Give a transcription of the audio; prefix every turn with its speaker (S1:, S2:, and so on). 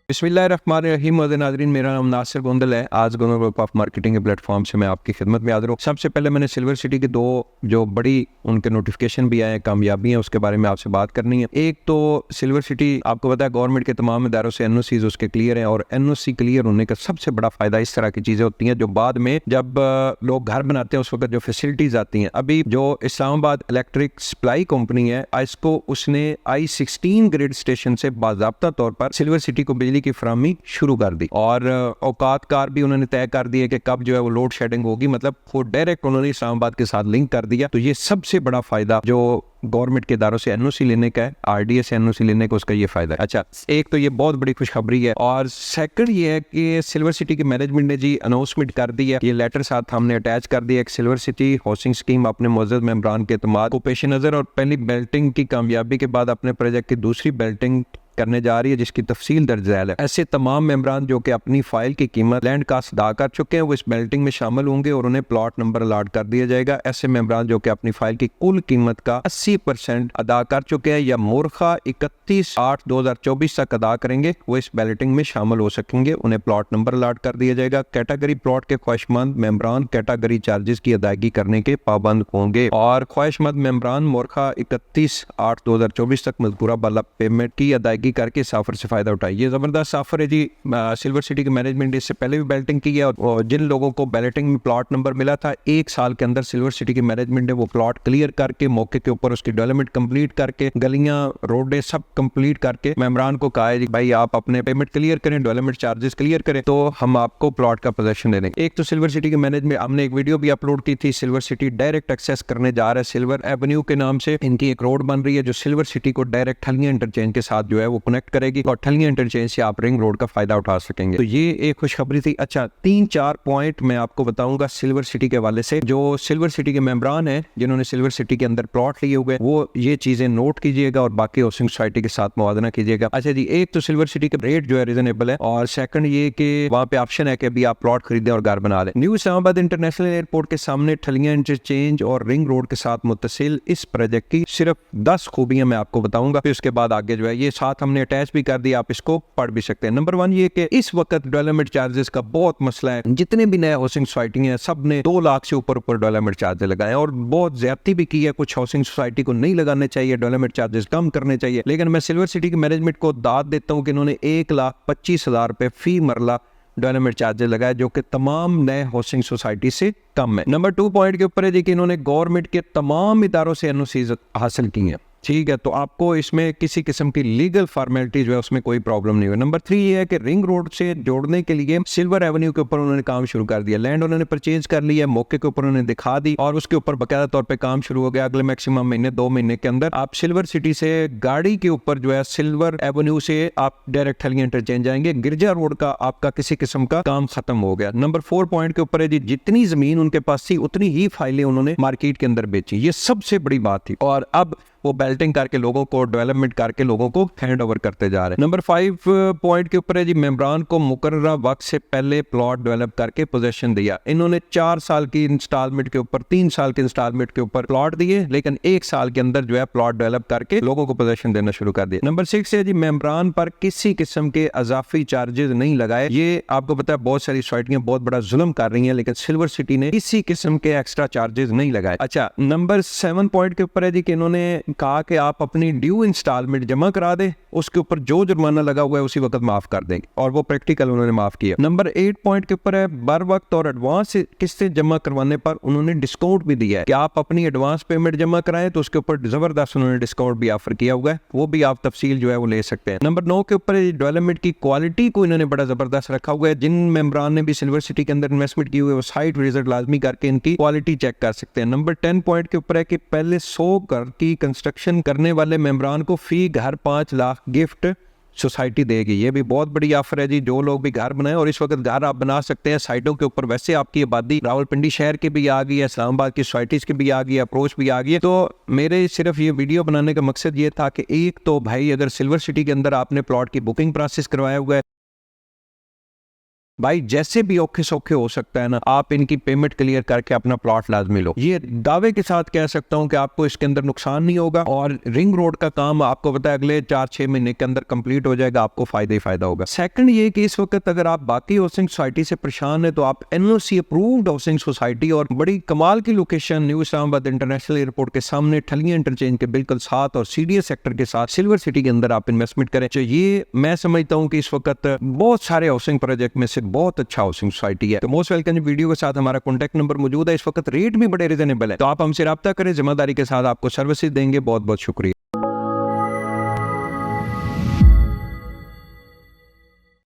S1: बिस्मिल्लाहिर्रहमानिर्रहीम। नाज़रीन, मेरा नाम नासिर गोंदल है। आज गोंदल ग्रुप ऑफ मार्केटिंग के प्लेटफॉर्म से मैं आपकी खिदमत में हाज़िर हूँ। सबसे पहले मैंने सिल्वर सिटी के दो जो बड़ी उनके नोटिफिकेशन भी आए हैं, कामयाबी हैं, उसके बारे में आपसे बात करनी है। एक तो सिल्वर सिटी, आपको पता है गवर्नमेंट के तमाम इदारों से एनओसीज उसके क्लियर हैं, और एनओसी क्लियर होने का सबसे बड़ा फायदा इस तरह की चीज़ें होती हैं जो बाद में जब लोग घर बनाते हैं उस वक्त जो फैसिलिटीज़ आती हैं। अभी जो इस्लामाबाद इलेक्ट्रिक सप्लाई कंपनी है, इसको उसने I-16 ग्रिड स्टेशन से बाज़ाब्ता तौर पर सिल्वर सिटी को बिजली की फराहमी शुरू कर दी, और औकात कार भी उन्होंने तय कर दिए कि कब जो है वो लोड शेडिंग होगी। मतलब वो डायरेक्ट उन्होंने इस्लामाबाद के साथ लिंक कर दिया। तो ये सबसे बड़ा फायदा जो गवर्नमेंट के इदारों से एनओसी लेने का है, आरडीए से एनओसी लेने का, उसका ये फायदा है। अच्छा, एक तो ये बहुत बड़ी खुशखबरी है, और सेकंड ये है कि सिल्वर सिटी के मैनेजमेंट ने जी अनाउंसमेंट कर दी है, ये लेटर साथ हमने अटैच कर दिया। एक सिल्वर सिटी हाउसिंग स्कीम अपने मुअज़्ज़ज़ मेंबरान के एतमाद को पेश नज़र और पहली बेल्टिंग की कामयाबी के बाद अपने प्रोजेक्ट की दूसरी बेल्टिंग करने जा रही है, जिसकी तफसील दर्ज झैल है। ऐसे तमाम मेंबरान जो कि अपनी फाइल की कीमत लैंड कास्ट अदा कर चुके हैं, वो इस बेल्टिंग में शामिल होंगे और उन्हें प्लॉट नंबर अलाट कर दिया जाएगा। ऐसे मेंबरान जो कि अपनी फाइल की कुल कीमत का 80% अदा कर चुके हैं या मुर्खा 31/8/2024 तक अदा करेंगे, वो इस बैलेटिंग में शामिल हो सकेंगे। उन्हें प्लॉट नंबर अलाट कर दिया जाएगा। कैटेगरी प्लॉट के ख्वाहिशमंद मेंबरान कैटेगरी चार्जेस की अदायगी करने के पाबंद होंगे, और ख्वाहिशमंद मेंबरान मुर्खा 31/8/2024 तक मज़कूरा बाला पेमेंट की अदायगी करके साफर से फायदा उठाइए। ये जबरदस्त साफर है जी। सिल्वर सिटी के मैनेजमेंट ने इससे पहले भी बैलेटिंग की है, और जिन लोगों को बैलेटिंग में प्लॉट नंबर मिला था, 1 साल के अंदर सिल्वर सिटी के मैनेजमेंट ने वो प्लॉट क्लियर करके मौके के ऊपर उसकी डेवलपमेंट कंप्लीट करके गलियां रोडें सब कंप्लीट करके मेंबरान को कहा है जी भाई आप अपने पेमेंट क्लियर करें, डेवलपमेंट चार्जेस क्लियर करें, तो हम आपको प्लॉट का पोजेशन दे देंगे। एक तो सिल्वर सिटी के मैनेजमेंट, हमने एक वीडियो भी अपलोड की थी, सिल्वर सिटी डायरेक्ट एक्सेस करने जा रहा है सिल्वर एवेन्यू के नाम से। इनकी एक रोड बन रही है जो सिल्वर सिटी को डायरेक्ट ठलियां इंटरचेंज के साथ जो है वो कनेक्ट करेगी, और ठलियां इंटरचेंज से आप रिंग रोड का फायदा उठा सकेंगे। तो ये एक खुशखबरी थी। अच्छा, 3-4 पॉइंट मैं आपको बताऊंगा सिल्वर सिटी के हवाले से। जो सिल्वर सिटी के मेंबरान हैं जिन्होंने सिल्वर सिटी के अंदर प्लॉट लिए हुए, वो ये चीजें नोट कीजिएगा और बाकी हाउसिंग सोसाइटी के साथ मुआवजा कीजिएगा। अच्छा जी, एक तो सिल्वर सिटी के रेट जो है रीजनेबल है, और सेकंड ये कि वहां पे ऑप्शन है कि अभी आप प्लॉट खरीदें और घर बना लें। न्यू इस्लामाबाद इंटरनेशनल एयरपोर्ट के सामने ठलियां इंटरचेंज और रिंग रोड के साथ मुत्तसिल इस प्रोजेक्ट की सिर्फ 10 खूबियां मैं आपको बताऊंगा, फिर उसके बाद आगे जो है ये साथ हमने अटैच भी कर दिया, आप इसको पढ़ भी सकते हैं। नंबर 1 ये कि इस वक्त डेवलपमेंट चार्जेस का बहुत मसला है। जितने भी नए हाउसिंग सोसाइटी हैं सब ने 2 लाख से ऊपर डेवलपमेंट चार्जेस लगाए, और बहुत ज्यादती भी की है। कुछ हाउसिंग सोसाइटी को नहीं लगाने चाहिए, डेवलपमेंट चार्जेस कम करने चाहिए, लेकिन मैं सिल्वर सिटी की मैनेजमेंट को दाद देता हूं कि इन्होंने 1,25,000 रुपए फी मरला डेवलपमेंट चार्जेस लगाए, जो कि तमाम नए हाउसिंग सोसाइटी से कम है। नंबर 2 पॉइंट के ऊपर है जी कि इन्होंने गवर्नमेंट के तमाम इदारों से एनओसीज हासिल की हैं, ठीक है, तो आपको इसमें किसी किस्म की लीगल फॉर्मेलिटी जो है उसमें कोई प्रॉब्लम नहीं हुई। नंबर 3 ये है कि रिंग रोड से जोड़ने के लिए सिल्वर एवेन्यू के ऊपर उन्होंने काम शुरू कर दिया। लैंड उन्होंने परचेज कर लिया, मौके के ऊपर उन्होंने दिखा दी, और उसके ऊपर बाकायदा तौर पे काम शुरू हो गया। अगले मैक्सिमम महीने 2 महीने के अंदर आप सिल्वर सिटी से गाड़ी के ऊपर जो है सिल्वर एवेन्यू से आप डायरेक्ट ठलियां इंटरचेंज जाएंगे। गिरजा रोड का आपका किसी किस्म का काम खत्म हो गया। नंबर 4 पॉइंट के ऊपर है जी, जितनी जमीन उनके पास थी उतनी ही फाइलें उन्होंने मार्केट के अंदर बेची, ये सबसे बड़ी बात थी, और अब वो बेल्टिंग करके लोगों को डेवलपमेंट करके लोगों को हैंड ओवर करते जा रहे हैं। नंबर 5 पॉइंट के ऊपर है जी, मेंबरान को मुकर्ररा वक्त से पहले प्लॉट डेवलप करके पोजेशन दिया। इन्होंने 4 साल की इंस्टॉलमेंट के ऊपर 3 साल के इंस्टॉलमेंट के ऊपर प्लॉट दिए, लेकिन 1 साल के अंदर जो है प्लॉट डेवलप करके लोगों को पोजेशन देना शुरू कर दिया। नंबर 6 है जी, मेंबरान पर किसी किस्म के अजाफी चार्जेस नहीं लगाए। ये आपको पता है बहुत सारी सोसाइटियां बहुत बड़ा जुल्म कर रही हैं, लेकिन सिल्वर सिटी ने किसी किस्म के एक्स्ट्रा चार्जेस नहीं लगाए। अच्छा, नंबर 7 पॉइंट के ऊपर है जी कि इन्होंने कहा कि आप अपनी ड्यू इंस्टॉलमेंट जमा करा दें, उसके ऊपर जो जुर्माना लगा हुआ है उसी वक्त माफ कर देंगे, और वो प्रैक्टिकल उन्होंने माफ किया। नंबर 8 पॉइंट के ऊपर है, बर वक्त और एडवांस किस्तें जमा करवाने पर उन्होंने डिस्काउंट भी दिया है कि आप अपनी एडवांस पेमेंट जमा कराएं, तो उसके ऊपर जबरदस्त उन्होंने डिस्काउंट भी ऑफर किया हुआ है, वो भी आप तफसील जो है वो ले सकते हैं। नंबर 9 के ऊपर डेवलपमेंट की क्वालिटी को इन्होंने बड़ा जबरदस्त रखा हुआ है। जिन मेंबरान ने भी सिल्वर सिटी के अंदर इन्वेस्टमेंट की हुई है वो साइट विजिट लाजमी करके इनकी क्वालिटी चेक कर सकते हैं। नंबर 10 पॉइंट के ऊपर है कि पहले 100 घर की कंस्ट्रक्शन करने वाले मेंबरान को फी घर 5 लाख गिफ्ट सोसाइटी देगी। ये भी बहुत बड़ी ऑफर है जी, जो लोग भी घर बनाए, और इस वक्त घर आप बना सकते हैं साइटों के ऊपर। वैसे आपकी आबादी रावलपिंडी शहर की भी आ गई है, इस्लामाबाद की सोसाइटीज की भी आ गई है, अप्रोच भी आ गई है। तो मेरे सिर्फ ये वीडियो बनाने का मकसद ये था कि एक तो भाई अगर सिल्वर सिटी के अंदर आपने प्लॉट की बुकिंग प्रोसेस करवाया हुआ है, भाई जैसे भी औखे सौखे हो सकता है ना, आप इनकी पेमेंट क्लियर करके अपना प्लॉट लाजमी लो। ये दावे के साथ कह सकता हूँ कि आपको इसके अंदर नुकसान नहीं होगा, और रिंग रोड का काम आपको पता है अगले 4-6 महीने के अंदर कंप्लीट हो जाएगा, आपको फायदा ही फायदा होगा। सेकंड ये कि इस वक्त अगर आप बाकी हाउसिंग सोसाइटी से परेशान है तो आप एनओसी अप्रूव्ड हाउसिंग सोसाइटी और बड़ी कमाल की location new Islamabad international airport के सामने ठलियां इंटरचेंज के बिल्कुल साथ और सीडीएस सेक्टर के साथ सिल्वर सिटी के अंदर आप इन्वेस्टमेंट करें। तो ये मैं समझता हूँ कि इस वक्त बहुत सारे हाउसिंग प्रोजेक्ट में से बहुत अच्छा हाउसिंग सोसाइटी है। तो मोस्ट वेलकम वीडियो के साथ हमारा कॉन्टैक्ट नंबर मौजूद है। इस वक्त रेट भी बड़े रीजनेबल है, तो आप हमसे राब्ता करें, जिम्मेदारी के साथ आपको सर्विसेज देंगे। बहुत बहुत शुक्रिया।